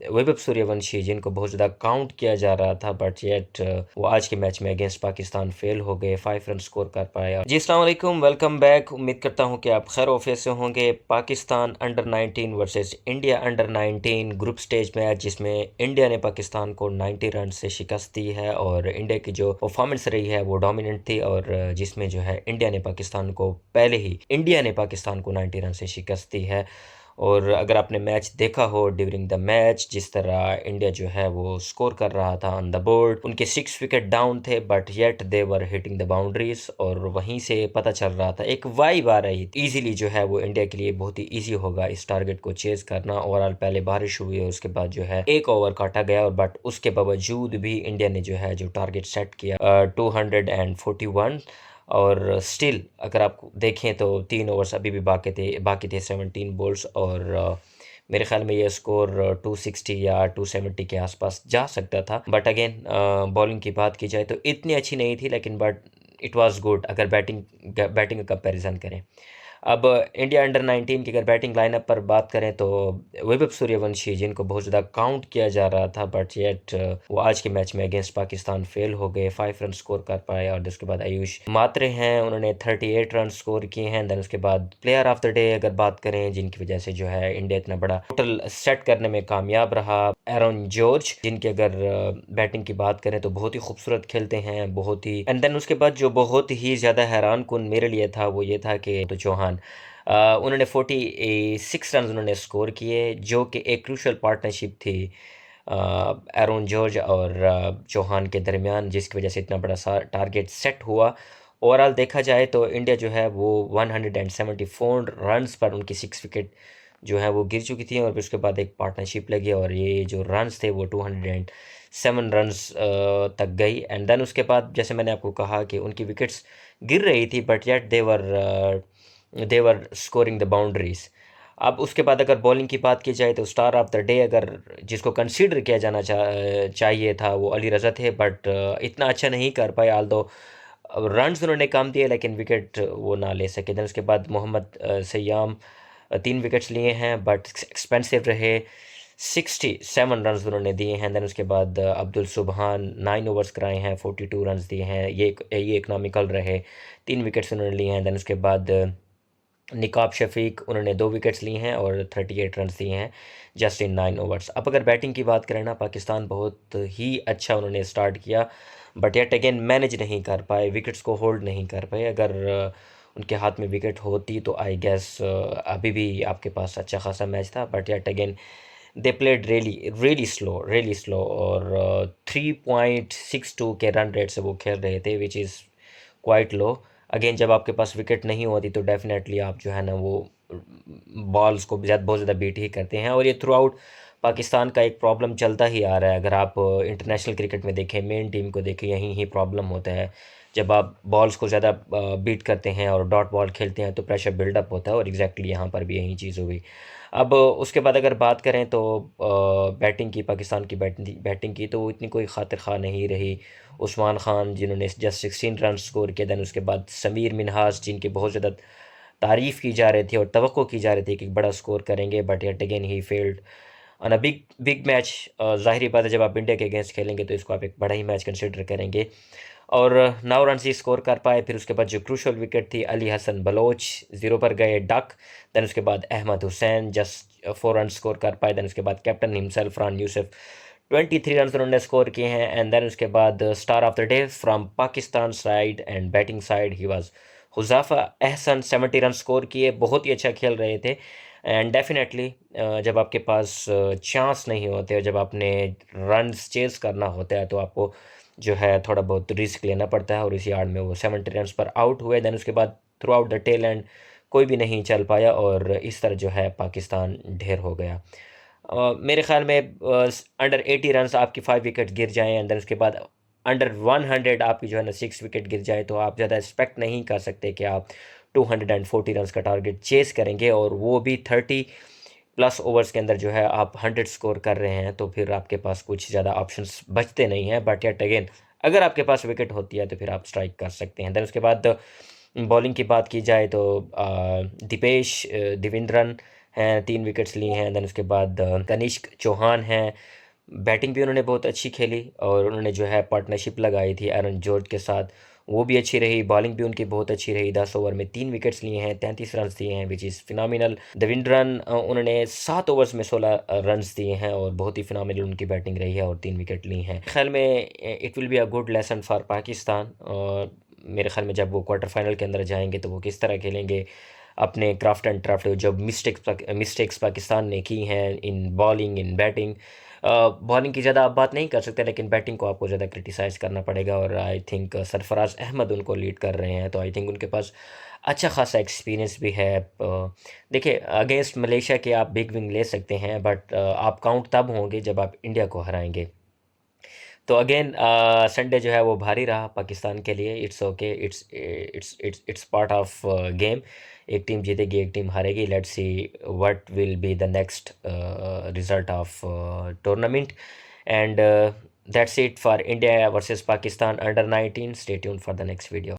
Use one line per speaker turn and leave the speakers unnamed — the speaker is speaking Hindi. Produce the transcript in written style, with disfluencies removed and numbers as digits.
वैभव सूर्यवंशी जिनको बहुत ज़्यादा काउंट किया जा रहा था, बट येट वो आज के मैच में अगेंस्ट पाकिस्तान फेल हो गए, 5 रन स्कोर कर पाए। जी अस्सलाम वालेकुम, वेलकम बैक। उम्मीद करता हूँ कि आप खैर ऑफिस से होंगे। Pakistan under 19 versus India under 19 group stage match, जिसमें इंडिया ने पाकिस्तान को 90 रन से शिकस्त दी है और इंडिया की जो परफॉर्मेंस रही है वो डोमिनेंट थी, और जिसमें जो है इंडिया ने पाकिस्तान को 90 रन से शिकस्त दी है। और अगर आपने मैच देखा हो, ड्यूरिंग द मैच जिस तरह इंडिया जो है वो स्कोर कर रहा था ऑन द बोर्ड, उनके 6 विकेट डाउन थे, but yet they were hitting the boundaries, और वहीं से पता चल रहा था, एक वाइब आ रही थी इजीली जो है वो इंडिया के लिए बहुत ही इजी होगा इस टारगेट को चेज करना। ओवरऑल पहले बारिश हुई और उसके बाद जो है एक ओवर काटा गया, और बट उसके बावजूद भी इंडिया ने जो है जो टारगेट सेट किया 241, और स्टिल अगर आप देखें तो 3 ओवर्स अभी भी बाकी थे 17 बॉल्स, और मेरे ख्याल में ये स्कोर 260 या 270 के आसपास जा सकता था। बट अगेन बॉलिंग की बात की जाए तो इतनी अच्छी नहीं थी, लेकिन बट इट वाज गुड अगर बैटिंग का कंपैरिजन करें। अब इंडिया अंडर 19 की अगर बैटिंग लाइनअप पर बात करें तो वैभव सूर्यवंशी जिनको बहुत ज़्यादा काउंट किया जा रहा था, बट येट वो आज के मैच में अगेंस्ट पाकिस्तान फेल हो गए, 5 रन स्कोर कर पाए। और उसके बाद आयुष मात्रे हैं, उन्होंने 38 रन स्कोर किए हैं। देन उसके बाद प्लेयर ऑफ द डे अगर बात करें, जिनकी वजह से जो है इंडिया इतना बड़ा टोटल सेट करने में कामयाब रहा, एरन जॉर्ज, जिनकी अगर बैटिंग की बात करें तो बहुत ही खूबसूरत खेलते हैं, बहुत ही। एंड देन उसके बाद जो बहुत ही ज़्यादा हैरान कुन मेरे लिए था वो ये था कि तो चौहान उन्होंने 46 रन उन्होंने स्कोर किए, जो कि एक क्रूशल पार्टनरशिप थी एरन जॉर्ज और चौहान के दरमियान, जिसकी वजह से इतना बड़ा सा टारगेट सेट हुआ। ओवरऑल देखा जाए तो इंडिया जो है वो 174 रन्स पर उनकी 6 विकेट जो है वो गिर चुकी थी, और फिर उसके बाद एक पार्टनरशिप लगी और ये जो रन्स थे वो 207 रन्स तक गई। एंड देन उसके बाद जैसे मैंने आपको कहा कि उनकी विकेट्स गिर रही थी, but yet they were scoring the boundaries. अब उसके बाद अगर बॉलिंग की बात की जाए तो स्टार ऑफ द डे अगर जिसको कंसीडर किया जाना चाहिए था वो अली रज़ा थे, बट इतना अच्छा नहीं कर पाए। आल्दो रन्स उन्होंने कम दिए लेकिन विकेट वो ना ले सके। देन उसके बाद मोहम्मद सयाम 3 विकेट्स लिए हैं, बट एक्सपेंसिव रहे, 67 रन्स उन्होंने दिए हैं। देन उसके बाद अब्दुल सुबहान 9 ओवर्स कराए हैं, 42 रन्स दिए हैं, ये इकनॉमिकल रहे, 3 विकेट्स उन्होंने लिए हैं। देन उसके बाद निकाब शफीक उन्होंने 2 विकेट्स लिए हैं और 38 रन्स दिए हैं जस्ट इन 9 ओवर्स। अब अगर बैटिंग की बात करें ना, पाकिस्तान बहुत ही अच्छा उन्होंने स्टार्ट किया, बट येट अगेन मैनेज नहीं कर पाए, विकेट्स को होल्ड नहीं कर पाए। अगर उनके हाथ में विकेट होती तो आई गेस अभी भी आपके पास अच्छा खासा मैच था, but yet again they played really slow, और 3.62 के रन रेट से वो खेल रहे थे, which is quite low. Again जब आपके पास विकेट नहीं होती तो डेफिनेटली आप जो है ना वो बॉल्स को बहुत ज़्यादा बीट ही करते हैं, और ये थ्रू आउट पाकिस्तान का एक प्रॉब्लम चलता ही आ रहा है। अगर आप इंटरनेशनल क्रिकेट में देखें, मेन टीम को देखें, यहीं ही प्रॉब्लम होता है। जब आप बॉल्स को ज़्यादा बीट करते हैं और डॉट बॉल खेलते हैं तो प्रेशर बिल्डअप होता है, और एग्जैक्टली यहाँ पर भी यही चीज़ हुई। अब उसके बाद अगर बात करें तो बैटिंग की, पाकिस्तान की बैटिंग की तो वो इतनी कोई खातिर खा नहीं रही। उस्मान खान जिन्होंने जस्ट 16 रन स्कोर किए। दैन उसके बाद समीर मिन्हास जिनकी बहुत ज़्यादा तारीफ़ की जा रही थी और तवक्को की जा रही थी कि बड़ा स्कोर करेंगे, but yet again he failed on a big match. ज़ाहिर बात है जब आप इंडिया के अगेंस्ट खेलेंगे तो इसको आप एक बड़ा ही मैच कंसिडर करेंगे, और 9 रन ही स्कोर कर पाए। फिर उसके बाद जो क्रूशल विकेट थी, अली हसन बलोच 0 पर गए, डक। दैन उसके बाद Ahmad Hussain just 4 run score कर पाए। दैन उसके बाद captain himself Farhan Yousuf 23 run उन्होंने स्कोर किए हैं। एंड देन उसके बाद star of the day from Pakistan side and batting side he was Huzaifa Ahsan, 70 run score किए, बहुत ही अच्छा खेल रहे थे। एंड डेफिनेटली जब आपके पास चांस नहीं होते और जब आपने रन्स चेज़ करना होता है तो आपको जो है थोड़ा बहुत रिस्क लेना पड़ता है, और इसी आड़ में वो 70 रन्स पर आउट हुए। देन उसके बाद throughout the tail end कोई भी नहीं चल पाया, और इस तरह जो है पाकिस्तान ढेर हो गया। मेरे ख्याल में अंडर 80 रन्स आपकी 5 विकेट गिर जाएँ, एंड देन उसके बाद अंडर 100 आपकी जो है ना 6 विकेट गिर जाए, तो आप ज़्यादा एक्सपेक्ट नहीं कर सकते कि आप 240 रन्स का टारगेट चेज़ करेंगे, और वो भी 30 प्लस ओवर्स के अंदर जो है आप 100 स्कोर कर रहे हैं, तो फिर आपके पास कुछ ज़्यादा ऑप्शंस बचते नहीं हैं। बट येट अगेन अगर आपके पास विकेट होती है तो फिर आप स्ट्राइक कर सकते हैं। देन उसके बाद बॉलिंग की बात की जाए तो दिपेश दिविंद्रन हैं, 3 विकेट्स ली हैं। देन उसके बाद कनिष्क चौहान हैं, बैटिंग भी उन्होंने बहुत अच्छी खेली और उन्होंने जो है पार्टनरशिप लगाई थी एरन जॉर्ज के साथ, वो भी अच्छी रही। बॉलिंग भी उनकी बहुत अच्छी रही, 10 ओवर में 3 विकेट्स लिए हैं, 33 रन्स दिए हैं, विच इज़ फिनोमिनल। देवेंद्रन उन्होंने 7 ओवर्स में 16 रन्स दिए हैं और बहुत ही फिनोमिनल उनकी बैटिंग रही है और 3 विकेट ली हैं। ख्याल में it will be a good lesson for Pakistan, और मेरे ख्याल में जब वो क्वार्टर फाइनल के अंदर जाएंगे तो वो किस तरह खेलेंगे, अपने क्राफ्ट एंड क्राफ्ट जो मिस्टेक्स पाकिस्तान ने की हैं इन बॉलिंग, इन बैटिंग। बॉलिंग की ज़्यादा आप बात नहीं कर सकते, लेकिन बैटिंग को आपको ज़्यादा क्रिटिसाइज़ करना पड़ेगा, और आई थिंक सरफराज अहमद उनको लीड कर रहे हैं, तो आई थिंक उनके पास अच्छा खासा एक्सपीरियंस भी है। देखिए, अगेंस्ट मलेशिया के आप बिग विन ले सकते हैं, बट आप काउंट तब होंगे जब आप इंडिया को हराएंगे। तो अगेन संडे जो है वो भारी रहा पाकिस्तान के लिए। It's okay, it's part of game. एक टीम जीतेगी, एक टीम हारेगी। Let's see what will be the next result of tournament, and that's it for India versus Pakistan under 19। Stay tuned for the next video.